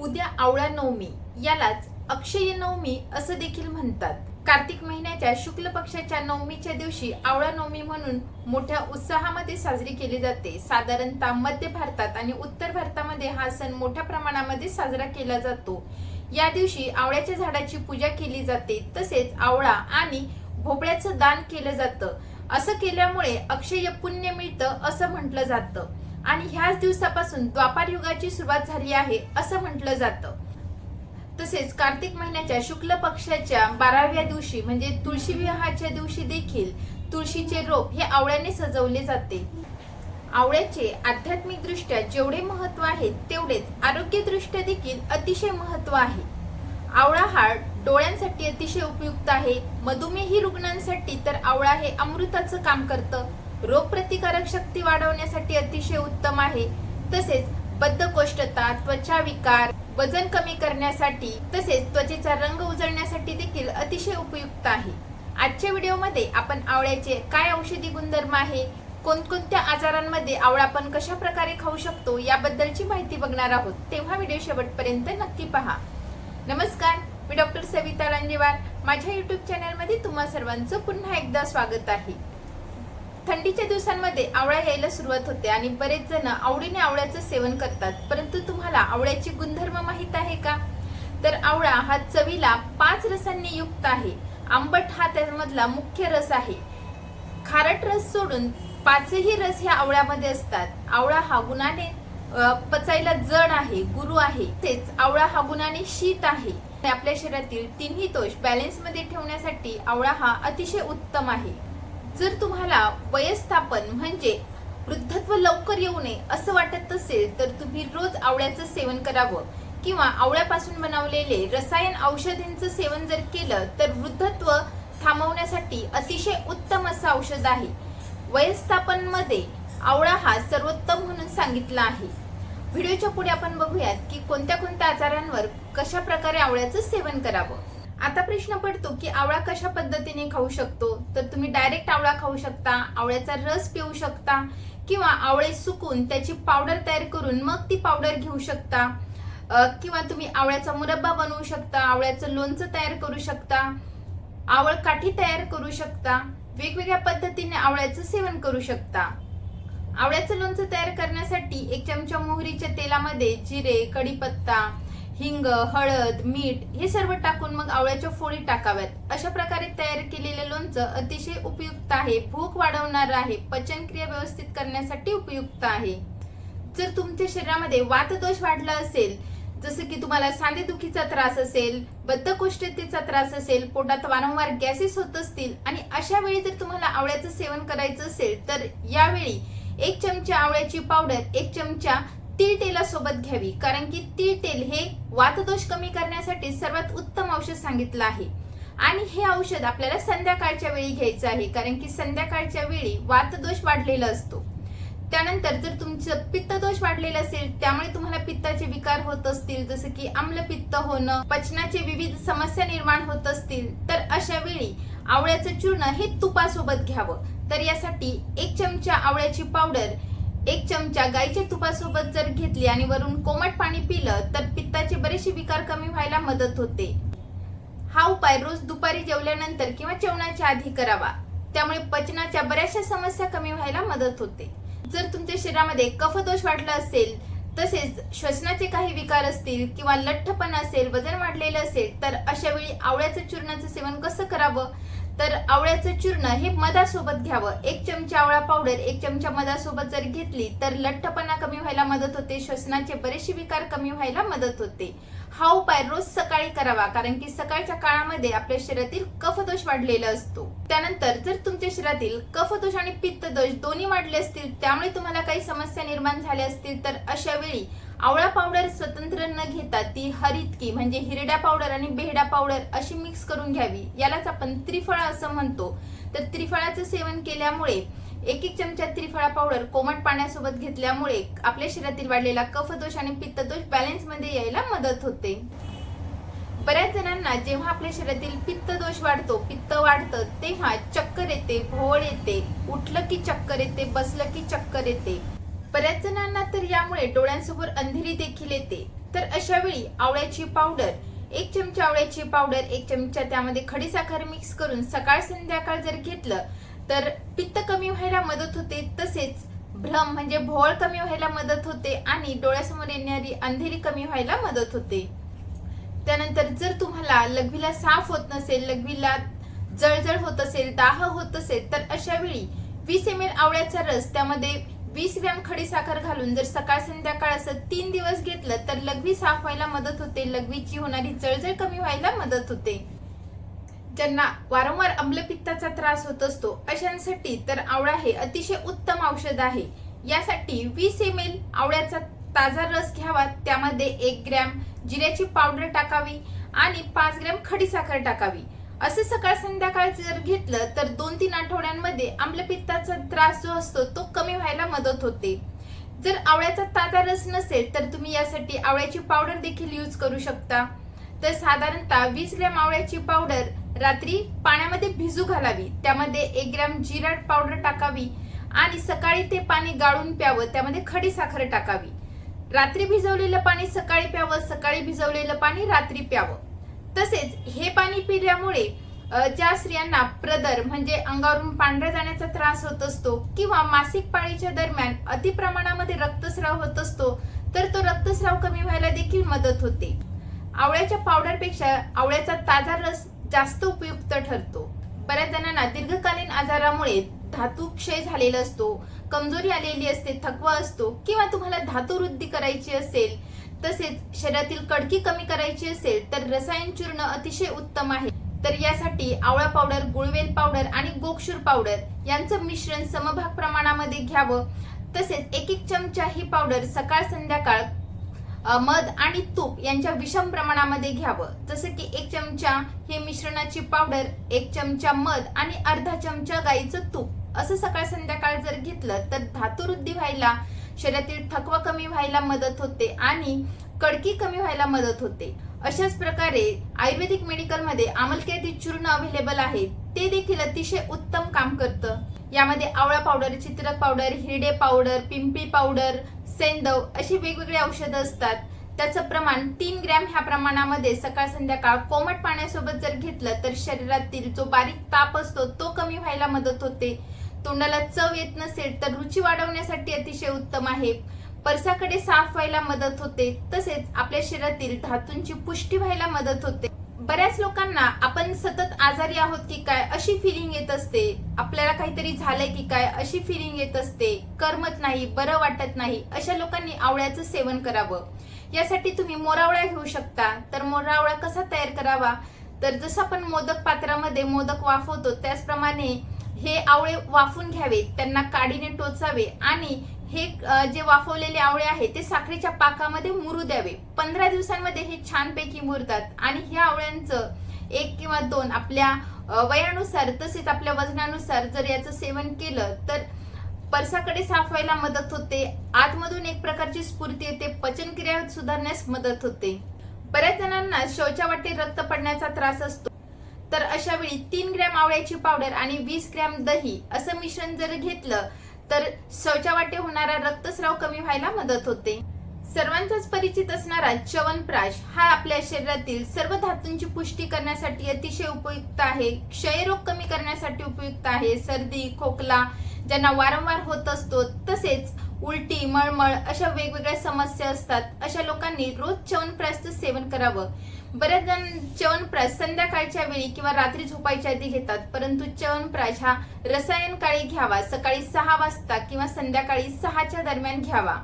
उद्या आवळा नवमी, यालाच अक्षय नवमी असं देखील म्हणतात. कार्तिक महिन्याच्या शुक्ल पक्षाच्या नवमीच्या दिवशी आवळा नवमी म्हणून मोठ्या उत्साहामध्ये साजरी केली जाते. साधारणतः मध्य भारतात आणि उत्तर भारतामध्ये हा सण मोठ्या प्रमाणामध्ये साजरा केला जातो. या दिवशी आवळ्याच्या झाडाची पूजा केली जाते. तसेच आवळा आणि भोपळ्याचं दान केलं जातं. असं केल्यामुळे अक्षय पुण्य मिळतं असं म्हटलं जातं आणि ह्याच दिवसापासून द्वापार युगाची सुरुवात झाली आहे असं म्हटलं जातं. तसेच कार्तिक महिन्याच्या शुक्ल पक्षाच्या 12व्या दिवशी म्हणजे तुळशी विवाहाच्या दिवशी देखील तुळशीचे रोप हे आवळ्याने सजवले जाते. आवळ्याचे आध्यात्मिक दृष्ट्या जेवढे महत्व आहे तेवढेच आरोग्यदृष्ट्या देखील अतिशय महत्व आहे. आवळा हा डोळ्यांसाठी अतिशय उपयुक्त आहे. मधुमेही रुग्णांसाठी तर आवळा हे अमृताचं काम करतं. रोगप्रतिकारक शक्ती वाढवण्यासाठी अतिशय उत्तम आहे. तसेच बद्धकोष्ठता, त्वचा विकार, वजन कमी करण्यासाठी तसेच त्वचेचा रंग उजळण्यासाठी देखील अतिशय उपयुक्त आहे. आजच्या व्हिडिओमध्ये आपण आवळ्याचे काय औषधी गुणधर्म आहे, कोणकोणत्या आजारांमध्ये आवळा आपण कशा प्रकारे खाऊ शकतो याबद्दलची माहिती बघणार आहोत. तेव्हा व्हिडिओ शेवटपर्यंत नक्की पहा. नमस्कार, मी डॉक्टर सविता लांजेवार. माझ्या YouTube चॅनलमध्ये तुम्हा सर्वांचं पुन्हा एकदा स्वागत आहे. थंडीच्या दिवसांमध्ये आवळा यायला सुरुवात होते आणि बरेच जण आवडीने आवळ्याचं सेवन करतात. परंतु तुम्हाला आवळ्याची गुणधर्म माहित आहे का? तर आवळा हा चवीला 5 रसांनी युक्त आहे. आंबट हा त्यामधला मुख्य रस आहे. खारट रस सोडून 5ही रस ह्या आवळ्यामध्ये असतात. आवळा हा गुणाने पचायला जड आहे, गुरु आहे. तसेच आवळा हा गुणाने शीत आहे. आपल्या शरीरातील तिन्ही दोष बॅलन्स मध्ये ठेवण्यासाठी आवळा हा अतिशय उत्तम आहे. जर तुम्हाला वयस्थापन म्हणजे वृद्धत्व लवकर येऊ नये असं वाटत असेल तर तुम्ही रोज आवळ्याचं सेवन करावं किंवा आवळ्यापासून बनवलेले रसायन औषधींचं सेवन जर केलं तर वृद्धत्व थांबवण्यासाठी अतिशय उत्तम असं औषध आहे. वयस्थापन मध्ये आवळा हा सर्वोत्तम म्हणून सांगितला आहे. व्हिडिओच्या पुढे आपण बघूयात की कोणत्या कोणत्या आजारांवर कशा प्रकारे आवळ्याचं सेवन करावं. आता प्रश्न पडतो की आवळा कशा पद्धतीने खाऊ शकतो. तर तुम्ही डायरेक्ट आवळा खाऊ शकता, आवळ्याचा रस पिऊ शकता किंवा आवळे सुकून त्याची पावडर तयार करून मग ती पावडर घेऊ शकता किंवा तुम्ही आवळ्याचा मुरब्बा बनवू शकता, आवळ्याचं लोणचं तयार करू शकता, आवळ काठी तयार करू शकता. वेगवेगळ्या पद्धतीने आवळ्याचं सेवन करू शकता. आवळ्याचं लोणचं तयार करण्यासाठी 1 चमचा मोहरीच्या तेलामध्ये जिरे, कढीपत्ता, हिंग, हळद, मीठ हे सर्व टाकून मग आवळ्याच्या फोडी टाकाव्यात. अशा प्रकारे तयार केलेले लोणचं अतिशय उपयुक्त आहे, भूक वाढवणार आहे, पचनक्रिया व्यवस्थित करण्यासाठी उपयुक्त आहे. जर तुमच्या शरीरामध्ये वातदोष वाढला असेल, जसं की तुम्हाला सांधेदुखीचा त्रास असेल, बद्धकोष्ठतेचा त्रास असेल, पोटात वारंवार गॅसेस होत असतील आणि अशा वेळी जर तुम्हाला आवळ्याचं सेवन करायचं असेल तर यावेळी 1 चमचा आवळ्याची पावडर 1 चमचा तीळ तेलासोबत घ्यावी. कारण की तीळ तेल हे वातदोष कमी करण्यासाठी सर्वात उत्तम औषध सांगितलं आहे आणि हे औषध आपल्याला संध्याकाळच्या वेळी घ्यायचं आहे. कारण की संध्याकाळच्या वेळी वातदोष वाढलेला असतो. त्यानंतर जर तुमचं पित्तदोष वाढलेला असेल, त्यामुळे तुम्हाला पित्ताचे विकार होत असतील, जसं की आम्लपित्त होणं, पचनाचे विविध समस्या निर्माण होत असतील, तर अशा वेळी आवळ्याचं चूर्ण हे तुपासोबत घ्यावं. तर यासाठी 1 चमचा आवळ्याची पावडर 1 चमचा गाईच्या तुपासोबत जर घेतली आणि वरून कोमट पाणी पिलं तर पित्ताचे बरेचसे विकार कमी व्हायला मदत होते. हा उपाय रोज दुपारी जेवल्यानंतर किंवा जेवणाच्या आधी करावा. त्यामुळे पचनाच्या बऱ्याचशा समस्या कमी व्हायला मदत होते. जर तुमच्या शरीरामध्ये कफदोष वाढला असेल, तसेच श्वसनाचे काही विकार असतील किंवा लठ्ठपणा असेल, वजन वाढलेलं असेल, तर अशा वेळी आवळ्याचं चूर्णाचं सेवन कसं करावं. तर आवळ्याचं चूर्ण हे मधासोबत घ्यावं. 1 चमचा आवळा पावडर 1 चमचा मधासोबत जर घेतली तर लठ्ठपणा कमी व्हायला मदत होते, श्वसनाचे बरेचसे विकार कमी व्हायला मदत होते. हा उपाय रोज सकाळी करावा. कारण की सकाळच्या काळामध्ये आपल्या शरीरातील कफदोष वाढलेला असतो. त्यानंतर जर तुमच्या शरीरातील कफदोष आणि पित्तदोष दोन्ही वाढले असतील, त्यामुळे तुम्हाला काही समस्या निर्माण झाल्या असतील, तर अशा वेळी आवळा पावडर स्वतंत्र न घेता ती हरितकी म्हणजे हिरड्या पावडर आणि बेहडा पावडर अशी मिक्स करून घ्यावी. यालाच आपण त्रिफळा असं म्हणतो. तर त्रिफळाचं सेवन केल्यामुळे 1 चमचा त्रिफळा पावडर कोमट पाण्यासोबत घेतल्यामुळे आपल्या शरीरातील वाढलेला कफदोष आणि पित्तदोष बॅलन्स मध्ये यायला मदत होते. बऱ्याच जणांना जेव्हा आपल्या शरीरातील पित्तदोष वाढतो, पित्त वाढतं, तेव्हा चक्कर येते, भोवळ येते, उठलं की चक्कर येते, बसलं की चक्कर येते. बऱ्याच जणांना तर यामुळे डोळ्यांसमोर अंधेरी देखील येते. तर अशा वेळी आवळ्याची पावडर, 1 चमचा आवळ्याची पावडर, 1 चमचा त्यामध्ये खडीसाखर मिक्स करून सकाळ संध्याकाळ जर घेतलं तर पित्त कमी व्हायला मदत होते, तसेच भ्रम म्हणजे भोवळ कमी व्हायला मदत होते आणि डोळ्यासमोर येणारी अंधेरी कमी व्हायला मदत होते. त्यानंतर जर तुम्हाला लघवीला साफ होत नसेल, लघवीला जळजळ होत असेल, दाह होत असेल, तर अशा वेळी 20 ml आवळ्याचा रस, त्यामध्ये 20 ग्रॅम खडीसाखर घालून जर सकाळ संध्याकाळ असं 3 दिवस घेतलं तर लघवी साफ व्हायला मदत होते, लघवीची होणारी जळजळ कमी व्हायला मदत होते. ज्यांना वारंवार आम्लपित्ताचा त्रास होत असतो अशांसाठी तर आवळा हे अतिशय उत्तम औषध आहे. यासाठी 20 ml आवळ्याचा ताजा रस घ्यावा, त्यामध्ये 1 ग्रॅम जिऱ्याची पावडर टाकावी आणि 5 ग्रॅम खडीसाखर टाकावी. असे सकाळ संध्याकाळ जर घेतलं तर 2-3 आठवड्यांमध्ये आम्लपित्ताचा त्रास जो असतो तो कमी व्हायला मदत होते. जर आवळ्याचा ताजा रस नसेल तर तुम्ही यासाठी आवळ्याची पावडर देखील यूज करू शकता. तर साधारणतः 20 ग्रॅम आवळ्याची पावडर रात्री पाण्यामध्ये भिजू घालावी, त्यामध्ये 1 ग्रॅम जिरा पावडर टाकावी आणि सकाळी ते पाणी गाळून प्यावं, त्यामध्ये खडीसाखर टाकावी. रात्री भिजवलेलं पाणी सकाळी प्यावं, सकाळी भिजवलेलं पाणी रात्री प्यावं. तसेच हे पाणी पिल्यामुळे ज्या स्त्रियांना प्रदर म्हणजे अंगावरून पांढऱ्या जाण्याचा त्रास होत असतो किंवा मासिक पाळीच्या दरम्यान अति प्रमाणामध्ये रक्तस्राव होत असतो तर तो रक्तस्राव कमी व्हायला देखील मदत होते. आवळ्याच्या पावडरपेक्षा आवळ्याचा ताजा रस जास्त उपयुक्त ठरतो. बऱ्याच जणांना दीर्घकालीन आजारामुळे धातू क्षय झालेला असतो, कमजोरी आलेली असते, थकवा असतो किंवा तुम्हाला धातू वृद्धी करायची असेल, तसेच शरीरातील कडकी कमी करायची असेल तर रसायन चूर्ण अतिशय उत्तम आहे. तर यासाठी आवळा पावडर, गुळवेल पावडर आणि गोक्षूर पावडर यांचं मिश्रण समभाग प्रमाणामध्ये घ्यावं. तसेच 1-1 चमचा ही पावडर सकाळ संध्याकाळ मध आणि तूप यांच्या विषम प्रमाणामध्ये घ्यावं. जसं की 1 चमचा हे मिश्रणाची पावडर, 1 चमचा मध आणि अर्धा चमचा गाईचं तूप असं सकाळ संध्याकाळ जर घेतलं तर धातुवृद्धी व्हायला, शरीरातील थकवा कमी व्हायला मदत होते आणि कडकी कमी व्हायला मदत होते. अशाच प्रकारे आयुर्वेदिक मेडिकल मध्ये आमलकी चूर्ण अवेलेबल आहे, ते देखील अतिशय उत्तम काम करतं. यामध्ये आवळा पावडर, चित्रक powder, Hirde powder, Pimpi powder, सेंदव अशी वेगवेगळी औषधं असतात. त्याचं प्रमाण 3 ग्रॅम ह्या प्रमाणामध्ये सकाळ संध्याकाळ कोमट पाण्यासोबत जर घेतलं तर शरीरातील जो बारीक ताप असतो तो कमी व्हायला मदत होते. तोंडाला चव येत नसेल तर रुची वाढवण्यासाठी अतिशय उत्तम आहे. परसाकडे साफ व्हायला मदत होते, तसेच आपल्या शरीरातील धातूंची पुष्टी व्हायला मदत होते. बऱ्याच लोकांना आपण सतत आजारी आहोत की काय अशी फिलिंग येत असते, आपल्याला काहीतरी झालंय की काय अशी फिलिंग येत असते, करमत नाही, बरं वाटत नाही, अशा लोकांनी आवळ्याचं सेवन करावं. यासाठी तुम्ही मोरावळा घेऊ शकता. तर मोरावळा कसा तयार करावा, तर जसं आपण मोदक पात्रामध्ये मोदक वाफवतो त्याचप्रमाणे हे आवळे वाफून घ्यावे, त्यांना काडीने टोचावे आणि हे जे वाफवलेले आवळे आहे ते साखरेच्या पाकामध्ये मुरू द्यावे. 15 दिवसांमध्ये हे छानपैकी मुरतात आणि ह्या आवळ्यांचं 1 किंवा 2 आपल्या वयानुसार तसेच आपल्या वजनानुसार जर याचं सेवन केलं तर परसाकडे साफ व्हायला मदत होते, आतमधून एक प्रकारची स्फूर्ती येते, पचनक्रिया सुधारण्यास मदत होते. बऱ्याच जणांना शौचावाटे रक्त पडण्याचा त्रास असतो, तर अशा वेळी 3 ग्रॅम आवळ्याची पावडर आणि 20 ग्रॅम दही असं मिश्रण जर घेतलं तर शौचावाटे होणारा रक्तस्राव कमी व्हायला मदत होते. सर्वांचाच परिचित असणारा च्यवनप्राश हा आपल्या शरीरातील सर्व धातूंची पुष्टी करण्यासाठी अतिशय उपयुक्त आहे. क्षयरोग कमी करण्यासाठी उपयुक्त आहे. सर्दी, खोकला ज्यांना वारंवार होत असतो, तसेच उलटी, मळमळ अशा वेगवेगळ्या समस्या असतात, अशा लोकांनी रोज च्यवनप्राशचं सेवन करावं. बरेच जण च्यवनप्राश संध्याकाळच्या वेळी किंवा रात्री झोपायच्या आधी घेतात, परंतु च्यवनप्राश हा रसायन काळी घ्यावा, सकाळी 6 वाजता किंवा संध्याकाळी 6च्या दरम्यान घ्यावा.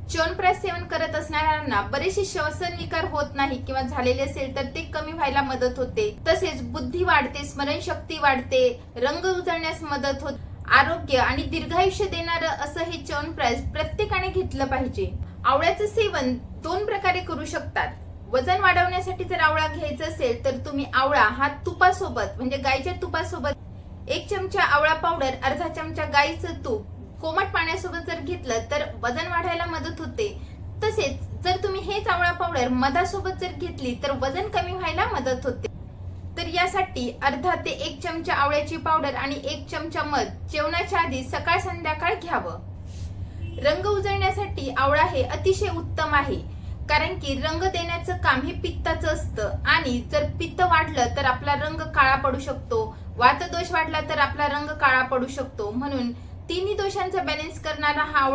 च्यवनप्राश सेवन करत असणाऱ्यांना बरेचसे श्वसन विकार होत नाही किंवा झालेले असेल तर ते कमी व्हायला मदत होते. तसेच बुद्धी वाढते, स्मरणशक्ती वाढते, रंग उजळण्यास मदत होते. आरोग्य आणि दीर्घायुष्य देणारं असं हे च्यवनप्राश प्रत्येकाने घेतलं पाहिजे. आवळ्याचं सेवन 2 प्रकारे करू शकतात. वजन वाढवण्यासाठी जर आवळा घ्यायचा असेल तर तुम्ही आवळा हा तुपासोबत म्हणजे गाईच्या तुपासोबत 1 चमचा आवळा पावडर, अर्धा चमचा गाईचं तूप कोमट पाण्यासोबत जर घेतलं तर वजन वाढायला मदत होते. तसेच जर तुम्ही हेच आवळा पावडर मधासोबत जर घेतली तर वजन कमी व्हायला मदत होते. तर यासाठी अर्धा ते 1 चमचा आवळ्याची पावडर आणि 1 चमचा मध जेवणाच्या आधी सकाळ संध्याकाळ घ्यावं. रंग उजळण्यासाठी आवळा हे अतिशय उत्तम आहे, कारण की रंग देण्याचं काम हे पित्ताचं असतं आणि जर पित्त वाढलं तर आपला रंग काळा पडू शकतो, वातदोष वाढला तर आपला रंग काळा पडू शकतो. म्हणून तिन्ही दोषांचा बॅलन्स करणारा हा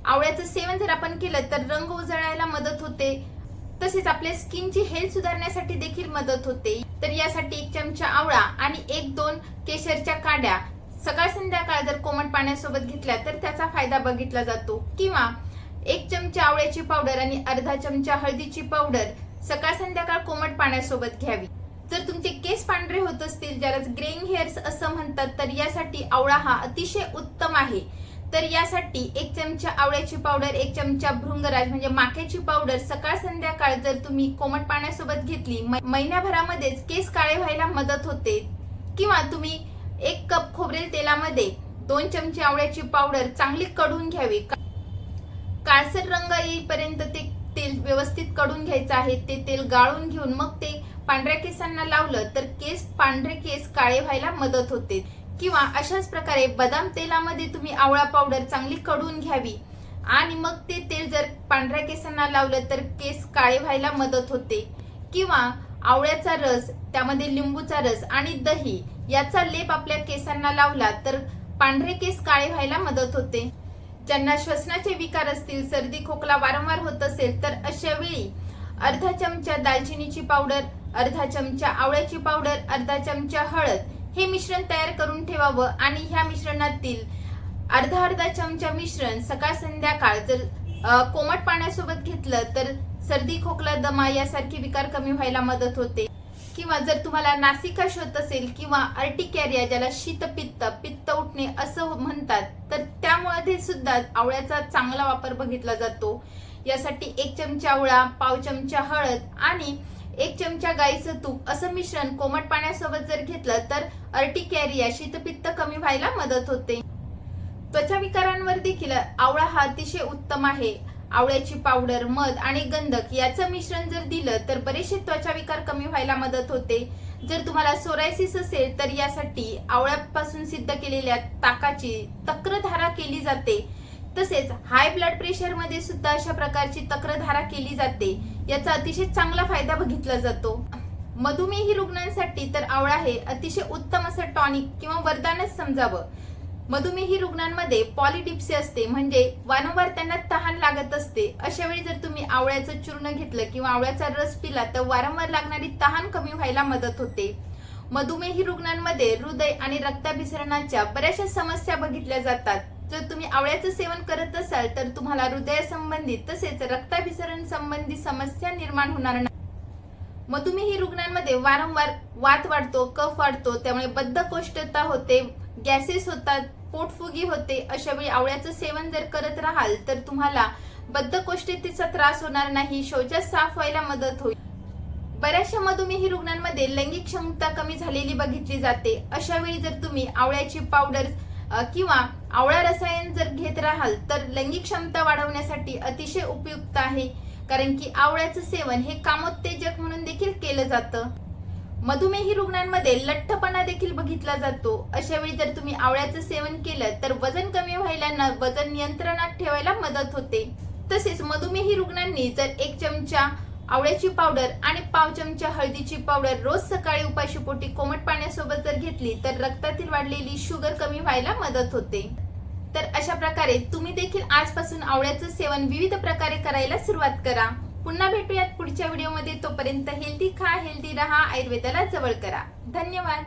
आवळ्याचं सेवन जर आपण केलं तर रंग उजळायला मदत होते, तसेच आपल्या स्किनची हेल्थ सुधारण्यासाठी देखील मदत होते. तर यासाठी 1 चमचा आवळा आणि 1-2 केशरच्या काड्या सकाळ संध्याकाळ जर कोमट पाण्यासोबत घेतल्या तर त्याचा फायदा बघितला जातो. किंवा 1 चमचा आवळ्याची पावडर आणि अर्धा चमचा हळदीची पावडर सकाळ संध्याकाळ कोमट पाण्यासोबत घ्यावी. जर तुमचे केस पांढरे होत असतील, ज्याला ग्रेइंग हेअर्स असं म्हणतात, तर यासाठी आवळा हा अतिशय उत्तम आहे. तर यासाठी 1 चमचा आवळ्याची पावडर, 1 चमचा भृंगराज म्हणजे माक्याची पावडर सकाळ संध्याकाळ जर तुम्ही कोमट पाण्यासोबत घेतली, महिन्याभरामध्येच केस काळे व्हायला मदत होते. किंवा तुम्ही 1 कप खोबरेल तेलामध्ये 2 चमचे आवळ्याची पावडर चांगली कढून घ्यावी. काळसर रंग येईपर्यंत ते तेल व्यवस्थित कढून घ्यायचं आहे. ते तेल गाळून घेऊन मग ते पांढऱ्या केसांना लावलं तर पांढरे केस काळे व्हायला मदत होते. किंवा अशाच प्रकारे बदाम तेलामध्ये तुम्ही आवळा पावडर चांगली कढून घ्यावी आणि मग ते तेल जर पांढऱ्या केसांना लावलं तर केस काळे व्हायला मदत होते. किंवा आवळ्याचा रस, त्यामध्ये लिंबूचा रस आणि दही याचा लेप आपल्या केसांना लावला तर पांढरे केस काळे व्हायला मदत होते. ज्यांना श्वसनाचे विकार असतील, सर्दी खोकला वारंवार होत असेल, तर अशा वेळी अर्धा चमचा दालचिनीची पावडर, अर्धा चमचा आवळ्याची पावडर, अर्धा चमचा हळद हे मिश्रण तयार करून ठेवावं आणि ह्या मिश्रणातील अर्धा चमचा मिश्रण सकाळ संध्याकाळ जर कोमट पाण्यासोबत घेतलं तर सर्दी खोकला दमा यासारखे विकार कमी व्हायला मदत होते. किंवा जर तुम्हाला नासिकाश होत असेल किंवा अर्टिकॅरिया, ज्याला पित्त उठणे असं म्हणतात, तर त्यामुळे सुद्धा आवळ्याचा चांगला वापर बघितला जातो. यासाठी 1 चमचा आवळा, पाव चमचा हळद आणि 1 चमचा गाईचं तूप असं मिश्रण कोमट पाण्यासोबत जर घेतलं तर अर्टिकॅरिया शीतपित्त कमी व्हायला मदत होते. त्वचा विकारांवर देखील आवळा हा अतिशय उत्तम आहे. आवळ्याची पावडर, मध आणि गंधक याचं मिश्रण जर दिलं तर बरेचसे त्वचा विकार कमी व्हायला मदत होते. जर तुम्हाला सोरायसिस असेल तर यासाठी आवळ्यापासून सिद्ध केलेल्या ताकाची तक्रधारा केली जाते. तसेच हाय ब्लड प्रेशर मध्ये सुद्धा अशा प्रकारची तक्रधारा केली जाते. याचा अतिशय चांगला फायदा बघितला जातो. मधुमेही रुग्णांसाठी तर आवळा हे अतिशय उत्तम असं टॉनिक किंवा वरदानच समजावं. मधुमेही रुग्णांमध्ये पॉलिडिप्सी असते, म्हणजे वारंवार त्यांना तहान लागत असते. अशा वेळी जर तुम्ही आवळ्याचं चूर्ण घेतलं किंवा आवळ्याचा रस पिला तर वारंवार लागणारी तहान कमी व्हायला मदत होते. मधुमेही रुग्णांमध्ये हृदय आणि रक्ताभिसरणाच्या बऱ्याचशा समस्या बघितल्या जातात. जर तुम्ही आवळ्याचं सेवन करत असाल तर तुम्हाला हृदयासंबंधी तसेच रक्ताभिसरण संबंधी समस्या निर्माण होणार नाही. मधुमेही रुग्णांमध्ये वारंवार वात वाढतो, कफ वाढतो, त्यामुळे बद्धकोष्ठता होते, गॅसेस होतात, पोटफुगी होते. अशा वेळी आवळ्याचं सेवन जर करत राहाल तर तुम्हाला बद्धकोष्ठतेचा त्रास होणार नाही, शौचास साफ व्हायला मदत होईल. बऱ्याचशा मधुमेही रुग्णांमध्ये लैंगिक क्षमता कमी झालेली बघितली जाते. अशा वेळी जर तुम्ही आवळ्याची पावडर किंवा आवळा रसायन जर घेत राहाल तर लैंगिक क्षमता वाढवण्यासाठी अतिशय उपयुक्त आहे, कारण की आवळ्याचं सेवन हे कामोत्तेजक म्हणून देखील केलं जातं. मधुमेही रुग्णांमध्ये लठ्ठपणा देखील बघितला जातो. अशा वेळी जर तुम्ही आवळ्याचं सेवन केलं तर वजन कमी व्हायला, वजन नियंत्रणात ठेवायला मदत होते. तसेच मधुमेही रुग्णांनी जर 1 चमचा आवळ्याची पावडर आणि पाव चमचा हळदीची पावडर रोज सकाळी उपाशीपोटी कोमट पाण्यासोबत जर घेतली तर रक्तातील वाढलेली शुगर कमी व्हायला मदत होते. तर अशा प्रकारे तुम्ही देखील आजपासून आवळ्याचं सेवन विविध प्रकारे करायला सुरुवात करा. पुन्हा भेटूयात पुढच्या व्हिडिओमध्ये. तोपर्यंत हेल्दी खा, हेल्दी रहा, आयुर्वेदाला जवळ करा. धन्यवाद.